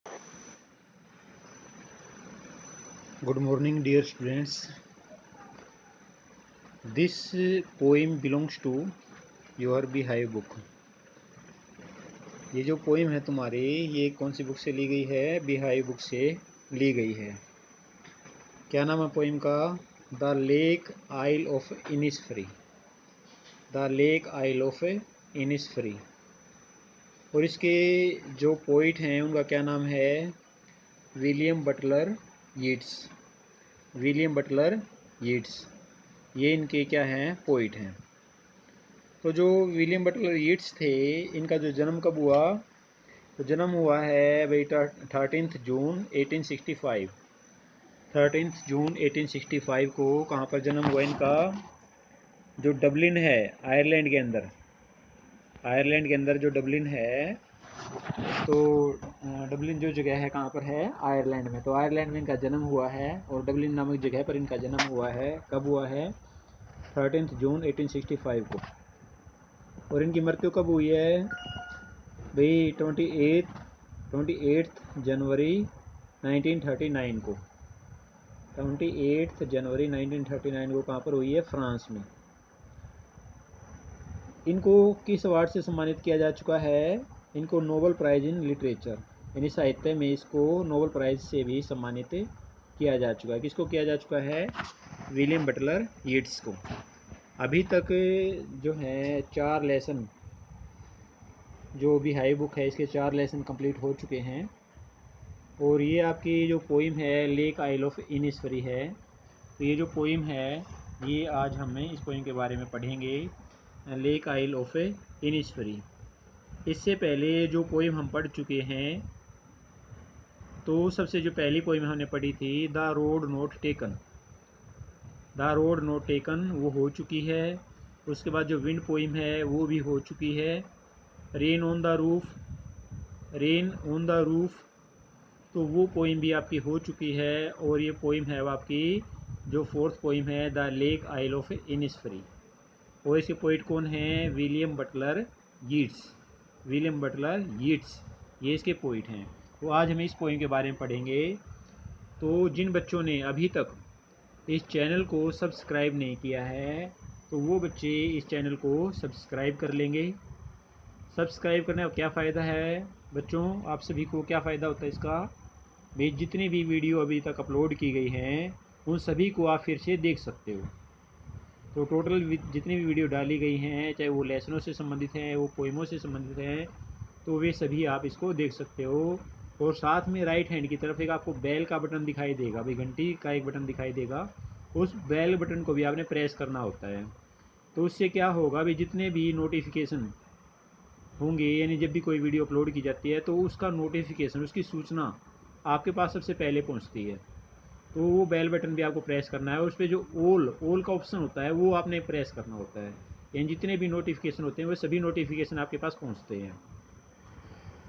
Good morning, dear students. This poem belongs to your Beehive book. ये जो poem है तुम्हारी, ये कौन सी बुक से ली गई है? Beehive बुक से ली गई है। क्या नाम है पोइम का? The lake isle of Innisfree. The lake isle of Innisfree. और इसके जो पोइट हैं उनका क्या नाम है? William Butler Yeats. William Butler Yeats, ये इनके क्या हैं? पोइट हैं। तो जो विलियम बटलर यीट्स थे, इनका जो जन्म कब हुआ? तो जन्म हुआ है भाई 13 जून 1865। 13 जून 1865 को कहाँ पर जन्म हुआ इनका? जो डबलिन है आयरलैंड के अंदर। आयरलैंड के अंदर जो डबलिन है, तो डबलिन जो जगह है कहाँ पर है? आयरलैंड में। तो आयरलैंड में इनका जन्म हुआ है और डबलिन नामक जगह पर इनका जन्म हुआ है। कब हुआ है? 13 जून 1865 को। और इनकी मृत्यु कब हुई है भाई? 28 जनवरी 1939 को। 28 जनवरी 1939 को कहाँ पर हुई है? फ्रांस में। इनको किस अवार्ड से सम्मानित किया जा चुका है? इनको नोबेल प्राइज़ इन लिटरेचर, यानी साहित्य में इसको नोबेल प्राइज़ से भी सम्मानित किया जा चुका है। किसको किया जा चुका है? विलियम बटलर यीट्स को। अभी तक जो है 4 लेसन, जो Beehive बुक है इसके 4 लेसन कंप्लीट हो चुके हैं। और ये आपकी जो पोइम है लेक आइल ऑफ इनिसफ्री है। तो ये जो पोइम है, ये आज हमें इस पोइम के बारे में पढ़ेंगे, लेक आइल ऑफ इनिसफ्री। इससे पहले जो पोइम हम पढ़ चुके हैं, तो सबसे जो पहली पोइम हमने पढ़ी थी the road not taken. The road not taken वो हो चुकी है। उसके बाद जो विंड पोइम है वो भी हो चुकी है। Rain on the roof, rain on the roof, तो वो पोइम भी आपकी हो चुकी है। और ये पोइम है वो आपकी जो 4th पोइम है the lake isle of Innisfree. और इसके पोइट कौन हैं? William Butler Yeats. William Butler Yeats, ये इसके पोइट हैं। तो आज हम इस पोइम के बारे में पढ़ेंगे। तो जिन बच्चों ने अभी तक इस चैनल को सब्सक्राइब नहीं किया है, तो वो बच्चे इस चैनल को सब्सक्राइब कर लेंगे। सब्सक्राइब करने का क्या फ़ायदा है बच्चों? आप सभी को क्या फ़ायदा होता है इसका? भाई जितनी भी वीडियो अभी तक अपलोड की गई हैं उन सभी को आप फिर से देख सकते हो। तो टोटल जितनी भी वीडियो डाली गई हैं, चाहे वो लेसनों से संबंधित हैं, वो पोइमों से संबंधित हैं, तो वे सभी आप इसको देख सकते हो। और साथ में राइट हैंड की तरफ एक आपको बेल का बटन दिखाई देगा, भाई घंटी का एक बटन दिखाई देगा। उस बेल बटन को भी आपने प्रेस करना होता है। तो उससे क्या होगा भाई? जितने भी नोटिफिकेशन होंगे, यानी जब भी कोई वीडियो अपलोड की जाती है तो उसका नोटिफिकेशन, उसकी सूचना आपके पास सबसे पहले पहुंचती है। तो वो बेल बटन भी आपको प्रेस करना है। और उस पर जो ऑल का ऑप्शन होता है वो आपने प्रेस करना होता है। यानी जितने भी नोटिफिकेशन होते हैं वो सभी नोटिफिकेशन आपके पास पहुंचते हैं।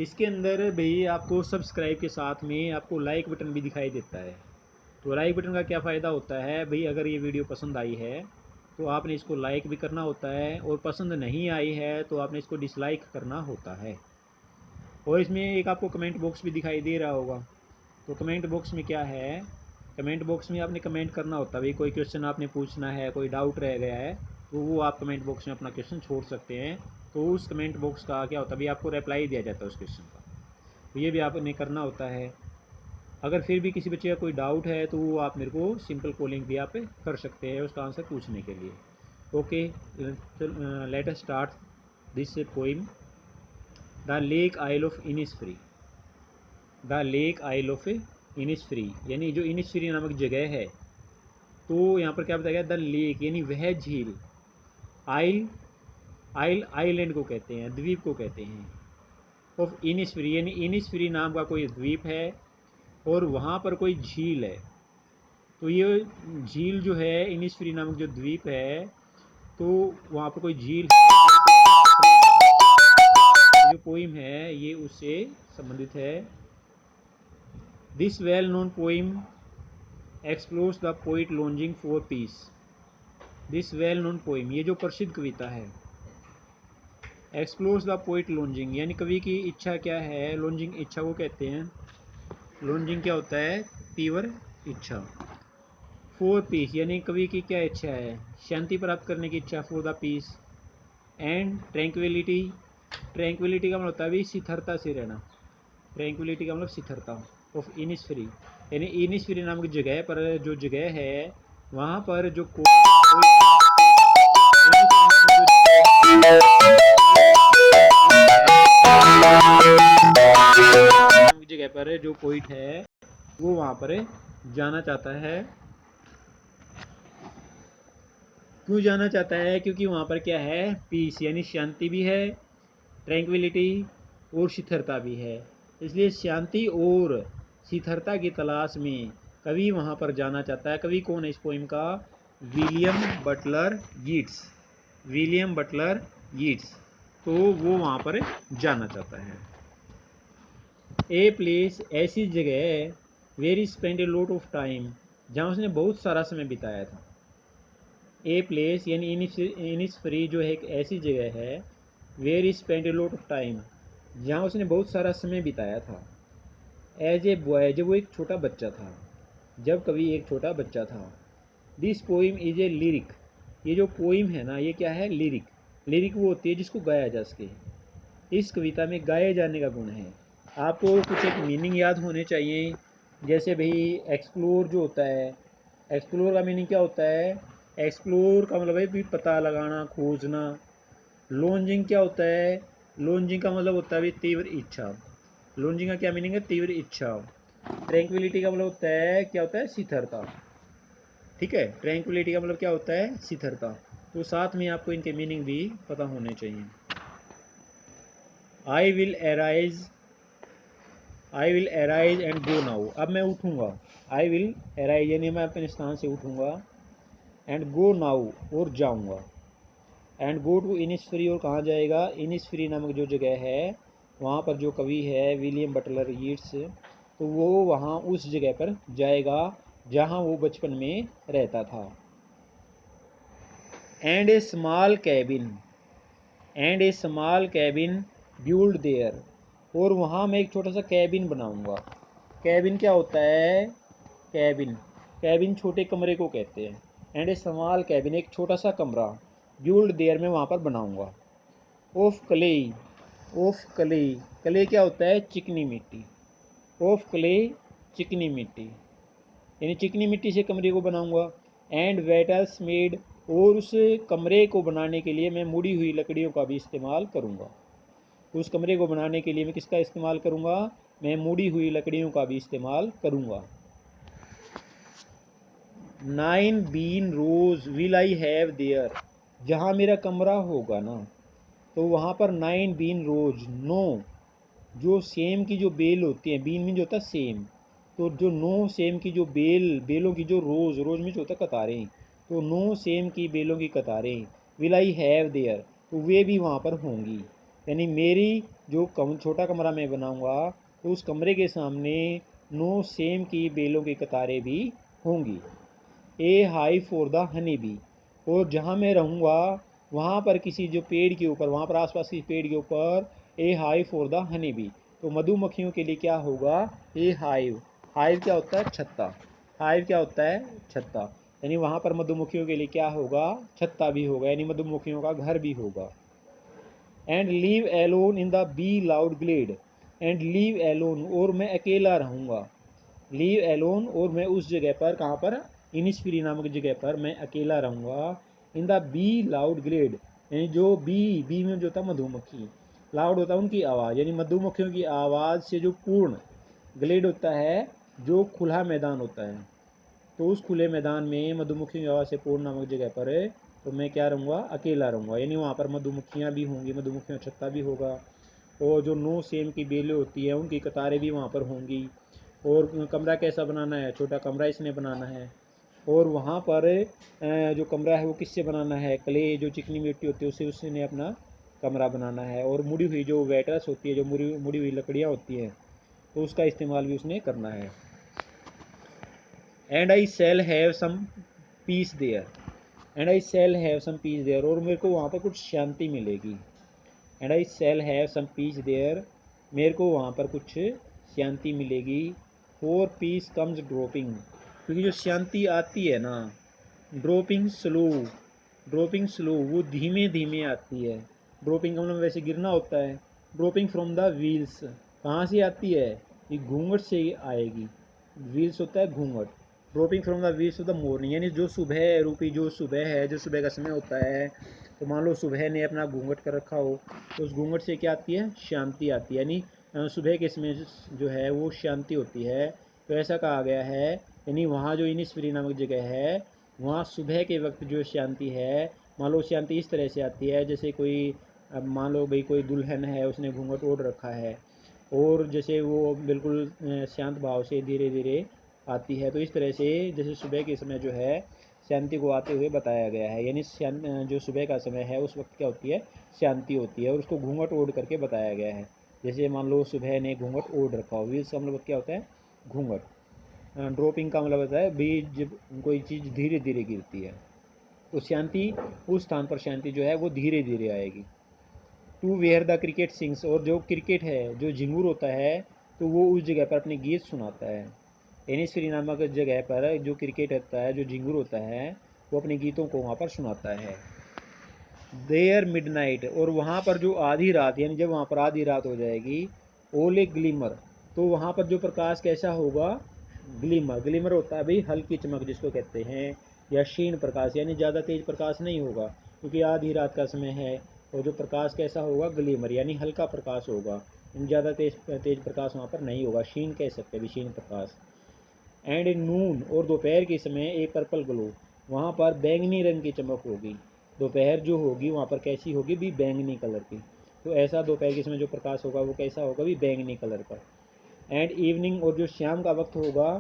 इसके अंदर भाई आपको सब्सक्राइब के साथ में आपको लाइक बटन भी दिखाई देता है। तो लाइक बटन का क्या फ़ायदा होता है भाई? अगर ये वीडियो पसंद आई है तो आपने इसको लाइक भी करना होता है, और पसंद नहीं आई है तो आपने इसको डिसलाइक करना होता है। और इसमें एक आपको कमेंट बॉक्स भी दिखाई दे रहा होगा। तो कमेंट बॉक्स में क्या है? कमेंट बॉक्स में आपने कमेंट करना होता है। भाई कोई क्वेश्चन आपने पूछना है, कोई डाउट रह गया है, तो वो आप कमेंट बॉक्स में अपना क्वेश्चन छोड़ सकते हैं। तो उस कमेंट बॉक्स का क्या होता है भाई? आपको रिप्लाई दिया जाता है उस क्वेश्चन का। तो ये भी आपने करना होता है। अगर फिर भी किसी बच्चे का कोई डाउट है तो वो आप मेरे को सिंपल कॉलिंग भी आप कर सकते हैं उसका आंसर पूछने के लिए। Okay, let us start this poem the lake isle of Innisfree. The lake isle of Innisfree, यानी जो इनिसफ्री नामक जगह है, तो यहाँ पर क्या बताया गया? द लेक यानी वह झील, आइल, आइल आइलैंड को कहते हैं, द्वीप को कहते हैं, ऑफ इनिसफ्री यानी इनिसफ्री नाम का कोई द्वीप है और वहाँ पर कोई झील है। तो ये झील जो है, इनिसफ्री नामक जो द्वीप है, तो वहाँ पर कोई झील है। जो पोइम है ये उससे संबंधित है। This well known poem explores the poet lodging for piece. This well known poem, ये जो प्रसिद्ध कविता है, एक्सप्लोर्स द पोइट लॉन्जिंग, यानी कवि की इच्छा क्या है? लॉन्जिंग इच्छा को कहते हैं। लॉन्जिंग क्या होता है? तीव्र इच्छा। फॉर पीस यानी कवि की क्या इच्छा है? शांति प्राप्त करने की इच्छा, for the peace. And tranquillity, tranquillity का मतलब होता है भी स्थिरता से रहना। ट्रैंक्विलिटी का मतलब स्थिरता। ऑफ इनिसफ्री यानी इनिसफ्री नामक जगह पर जो जगह है वहाँ पर जो जगह पर जो पोइट है वो वहाँ पर जाना चाहता है। क्यों जाना चाहता है? क्योंकि वहाँ पर क्या है? पीस यानी शांति भी है, ट्रैंक्विलिटी और स्थिरता भी है। इसलिए शांति और स्थिरता की तलाश में कवि वहाँ पर जाना चाहता है। कवि कौन है इस पोइम का? William Butler Yeats. William Butler Yeats. तो वो वहाँ पर जाना चाहता है। ए प्लेस ऐसी जगह where spend a lot of time जहाँ उसने बहुत सारा समय बिताया था। ए प्लेस यानी इनिसफ्री जो है एक ऐसी जगह है where spend a lot of time जहाँ उसने बहुत सारा समय बिताया था। एज ए बॉय जब वो एक छोटा बच्चा था, जब कवि एक छोटा बच्चा था। This poem is a lyric, ये जो पोइम है ना ये क्या है? लिरिक। लिरिक वो होती है जिसको गाया जा सके। इस कविता में गाए जाने का गुण है। आपको कुछ एक मीनिंग याद होने चाहिए। जैसे भाई एक्सप्लोर जो होता है, एक्सप्लोर का मीनिंग क्या होता है? एक्सप्लोर का मतलब है भी पता लगाना, खोजना। लॉन्जिंग क्या होता है? लॉन्जिंग का मतलब होता है भी तीव्र इच्छा। लॉन्जिंग का क्या मीनिंग है? तीव्र इच्छा। ट्रैंक्विलिटी का मतलब होता है क्या होता है? स्थिरता। ठीक है, ट्रैंक्विलिटी का मतलब क्या होता है? स्थिरता। तो साथ में आपको इनके मीनिंग भी पता होने चाहिए। I will arise, I will arise and go now, अब मैं उठूंगा। आई विल एराइज यानी मैं अपने स्थान से उठूंगा, एंड गो नाउ और जाऊंगा। एंड गो टू इनिसफ्री और कहाँ जाएगा? इनिसफ्री नामक जो जगह है वहाँ पर जो कवि है विलियम बटलर यीट्स, तो वो वहाँ उस जगह पर जाएगा जहाँ वो बचपन में रहता था। And a small cabin, and a small cabin built there, और वहाँ मैं एक छोटा सा कैबिन बनाऊंगा। कैबिन क्या होता है? कैबिन, कैबिन छोटे कमरे को कहते हैं। एंड ए स्मॉल कैबिन एक छोटा सा कमरा, ब्यूल्ड देयर में वहाँ पर बनाऊंगा। Of clay, of clay, clay क्या होता है? चिकनी मिट्टी। ऑफ क्ले चिकनी मिट्टी यानी चिकनी मिट्टी से कमरे को बनाऊंगा। एंड वेटल्स मेड, और उस कमरे को बनाने के लिए मैं मुड़ी हुई लकड़ियों का भी इस्तेमाल करूंगा। उस कमरे को बनाने के लिए मैं किसका इस्तेमाल करूंगा? मैं मुड़ी हुई लकड़ियों का भी इस्तेमाल करूंगा। 9 bean rows will I have there, जहाँ मेरा कमरा होगा ना तो वहाँ पर 9 बीन रोज, 9 जो सेम की जो बेल होती है, बीन में जो होता है सेम, तो जो 9 सेम की जो बेलों की जो रोज, रोज में जो होता है कतारें, तो 9 सेम की बेलों की कतारें विल आई हैव देयर, तो वे भी वहाँ पर होंगी। यानी मेरी जो छोटा कमरा मैं बनाऊंगा तो उस कमरे के सामने 9 सेम की बेलों की कतारें भी होंगी। A hive for the honey bee, और जहाँ मैं रहूँगा वहाँ पर किसी जो पेड़ के ऊपर, वहाँ पर आसपास किसी पेड़ के ऊपर a hive for the honey bee, तो मधुमक्खियों के लिए क्या होगा? ए हाइव। हाइव क्या होता है? छत्ता। हाइव क्या होता है? छत्ता। यानी वहाँ पर मधुमक्खियों के लिए क्या होगा? छत्ता भी होगा, यानी मधुमक्खियों का घर भी होगा। And live alone in the bee loud glade, and live alone और मैं अकेला रहूँगा। लीव एलोन और मैं उस जगह पर, कहाँ पर? इनिसफ्री नामक जगह पर मैं अकेला रहूँगा। In the bee loud glade यानी जो बी में जो होता है मधुमक्खी, लाउड होता है उनकी आवाज़, यानी मधुमक्खियों की आवाज़ से जो पूर्ण, ग्लेड होता है जो खुला मैदान होता है, तो उस खुले मैदान में मधुमक्खियों की आवाज़ से पूर्ण नामक जगह पर तो मैं क्या रहूँगा? अकेला रहूँगा। यानी वहाँ पर मधुमक्खियाँ भी होंगी, मधुमक्खियों का छत्ता भी होगा, और जो 9 सेम की बेलें होती हैं उनकी कतारें भी वहाँ पर होंगी। और कमरा कैसा बनाना है? छोटा कमरा इसने बनाना है। और वहाँ पर जो कमरा है वो किससे बनाना है? क्ले, जो चिकनी मिट्टी होती है उससे उसने अपना कमरा बनाना है। और मुड़ी हुई जो वेटर्स होती है, जो मुड़ी हुई लकड़ियाँ होती हैं, तो उसका इस्तेमाल भी उसने करना है। And I shall have some peace there, and I shall have some peace there, और मेरे को वहाँ पर कुछ शांति मिलेगी। And I shall have some peace there, मेरे को वहाँ पर कुछ शांति मिलेगी। फोर पीस कम्स ड्रॉपिंग, क्योंकि जो शांति आती है ना, ड्रॉपिंग स्लो, वो धीमे धीमे आती है। ड्रॉपिंग का मतलब वैसे गिरना होता है। ड्रॉपिंग फ्रॉम द व्हील्स, कहाँ से आती है? ये घूंघट से आएगी। व्हील्स होता है घूंघट। Dropping from the wheels of the morning, यानी जो सुबह रूपी जो सुबह है, जो सुबह का समय होता है, तो मान लो सुबह ने अपना घूंघट कर रखा हो, तो उस घूंघट से क्या आती है? शांति आती है। यानी सुबह के समय जो है वो शांति होती है। तो ऐसा कहा गया है, यानी वहाँ जो इनिसफरी नामक जगह है, वहाँ सुबह के वक्त जो शांति है, मान लो शांति इस तरह से आती है जैसे कोई, अब मान लो भाई कोई दुल्हन है, उसने घूंघट ओढ़ रखा है, और जैसे वो बिल्कुल शांत भाव से धीरे धीरे आती है, तो इस तरह से जैसे सुबह के समय जो है शांति को आते हुए बताया गया है। यानी जो सुबह का समय है उस वक्त क्या होती है? शांति होती है, और उसको घूंघट ओढ़ करके बताया गया है। जैसे मान लो सुबह ने घूंघट ओढ़ रखा हो, व्हील्स का मतलब क्या होता है? घूंघट। ड्रॉपिंग का मतलब होता है भी जब कोई चीज़ धीरे धीरे गिरती है, तो शांति, उस स्थान पर शांति जो है वो धीरे धीरे आएगी। To where the cricket sings, और जो क्रिकेट है, जो झिंगुर होता है, तो वो उस जगह पर अपने गीत सुनाता है। एनिसफरी नामक जगह पर जो क्रिकेट होता है, जो झिंगुर होता है, वो अपने गीतों को वहाँ पर सुनाता है। देयर मिडनाइट, और वहाँ पर जो आधी रात, यानी जब वहाँ पर आधी रात हो जाएगी, ओले ग्लिमर, तो वहाँ पर जो प्रकाश कैसा होगा? ग्लिमर। ग्लिमर होता है भाई हल्की चमक जिसको कहते हैं, या क्षीण प्रकाश, यानी ज़्यादा तेज प्रकाश नहीं होगा, क्योंकि आधी रात का समय है। और जो प्रकाश कैसा होगा? ग्लिमर, यानी हल्का प्रकाश होगा, ज़्यादा तेज प्रकाश वहाँ पर नहीं होगा, क्षीण कह सकते हैं, क्षीण प्रकाश। एंड इन नून, और दोपहर के समय ए पर्पल ग्लो, वहाँ पर बैंगनी रंग की चमक होगी। दोपहर जो होगी वहाँ पर कैसी होगी भी? बैंगनी कलर की। तो ऐसा दोपहर के समय जो प्रकाश होगा वो कैसा होगा भी? बैंगनी कलर का। एंड इवनिंग, और जो शाम का वक्त होगा,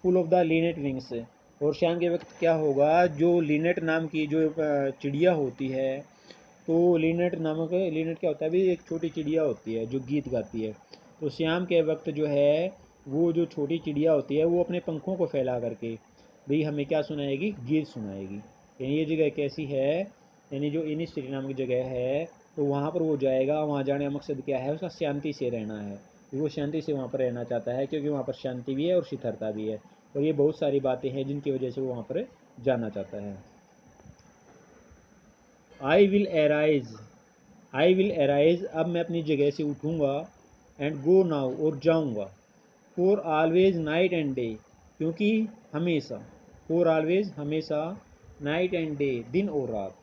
full of the Lynette wings, और शाम के वक्त क्या होगा? जो लिनेट नाम की जो चिड़िया होती है, तो लिनेट क्या होता है भी? एक छोटी चिड़िया होती है जो गीत गाती है। तो शाम के वक्त जो है वो जो छोटी चिड़िया होती है वो अपने पंखों को फैला करके भाई हमें क्या सुनाएगी? गीत सुनाएगी। यानी ये जगह कैसी है? यानी जो इनिस्ट्री नामक जगह है, तो वहाँ पर वो जाएगा। वहाँ जाने का मकसद क्या है? उसका शांति से रहना है। वो शांति से वहाँ पर रहना चाहता है, क्योंकि वहाँ पर शांति भी है और शिथिलता भी है, और ये बहुत सारी बातें हैं जिनकी वजह से वो वहाँ पर जाना चाहता है। आई विल एराइज, अब मैं अपनी जगह से उठूँगा, एंड गो नाउ, और जाऊँगा। For always night and day, क्योंकि हमेशा, फॉर ऑलवेज हमेशा, नाइट एंड डे दिन और रात,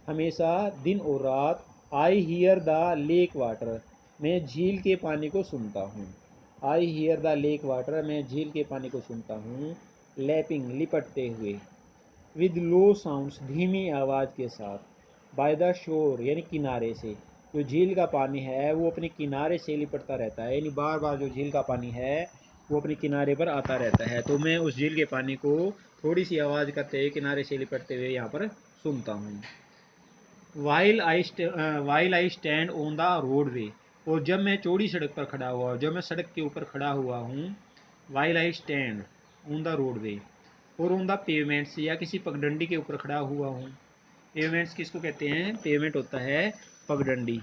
हमेशा दिन और रात। I hear the lake water, मैं झील के पानी को सुनता हूँ। I hear the lake water, मैं झील के पानी को सुनता हूँ। लैपिंग, लिपटते हुए। विद लो साउंड्स, धीमी आवाज़ के साथ। बाय द शोर, यानी किनारे से। जो झील का पानी है वो अपने किनारे से लिपटता रहता है, यानी बार बार जो झील का पानी है वो अपने किनारे पर आता रहता है। तो मैं उस झील के पानी को थोड़ी सी आवाज़ करते हुए, किनारे से लिपटते हुए यहाँ पर सुनता हूँ। While I stand on the road वे, और जब मैं चौड़ी सड़क पर खड़ा हुआ, जब मैं सड़क के ऊपर खड़ा हुआ हूँ। While I stand on the road वे, और ऑन द पेवमेंट्स, या किसी पगडंडी के ऊपर खड़ा हुआ हूँ। पेवमेंट्स किसको कहते हैं? पेवमेंट होता है पगडंडी।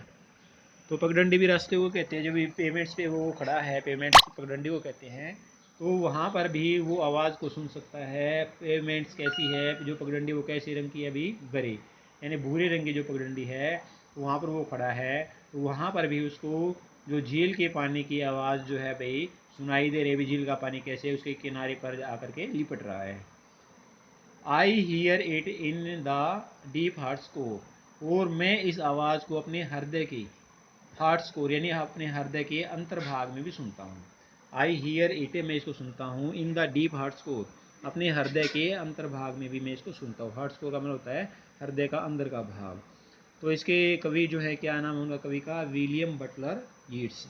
तो पगडंडी भी रास्ते को कहते हैं। जब पेवमेंट्स पे वो खड़ा है, पेवमेंट्स की पगडंडी को कहते हैं, तो वहाँ पर भी वो आवाज़ को सुन सकता है। पेवमेंट्स कैसी है? जो पगडंडी वो कैसे रंग की है अभी? ग्रे, यानी भूरे रंग की जो पगडंडी है, वहाँ पर वो खड़ा है, तो वहाँ पर भी उसको जो झील के पानी की आवाज़ जो है भाई सुनाई दे रही है। झील का पानी कैसे उसके किनारे पर आकर के लिपट रहा है। I hear it in the deep heart's core, और मैं इस आवाज़ को अपने हृदय की, हार्ट्स कोर यानी अपने हृदय के अंतर्भाग में भी सुनता हूँ। आई हीयर इट, मैं इसको सुनता हूँ। इन द डीप हार्ट्स कोर, अपने हृदय के अंतर्भाग में भी मैं इसको सुनता हूँ। हार्ट्स कोर का मतलब होता है हृदय का अंदर का भाग। तो इसके कवि जो है, क्या नाम होगा कवि का? William Butler Yeats.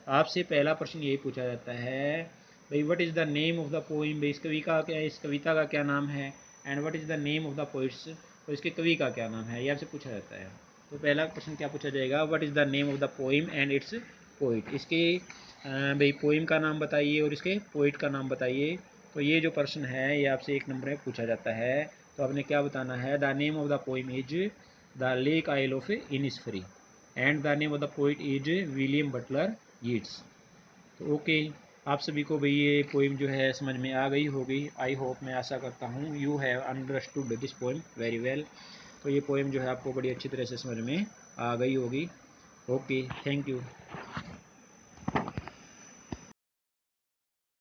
आपसे पहला प्रश्न यही पूछा जाता है भाई, what is the name of the poem, इस कवि का क्या, इस कविता का क्या नाम है? And what is the name of the poets, तो इसके कवि का क्या नाम है, ये आपसे पूछा जाता है। तो पहला प्रश्न क्या पूछा जाएगा? What is the name of the poem and it's poet, इसके भाई पोइम का नाम बताइए और इसके पोइट का नाम बताइए। तो ये जो प्रश्न है ये आपसे 1 नंबर में पूछा जाता है। तो आपने क्या बताना है? The name of the poem is the lake isle of Innisfree, and the name of the poet is William Butler Yeats. तो ओके, आप सभी को भी ये पोइम जो है समझ में आ गई होगी। आई होप, मैं आशा करता हूँ you have understood this poem very well. तो ये पोइम जो है आपको बड़ी अच्छी तरह से समझ में आ गई होगी। Okay, thank you.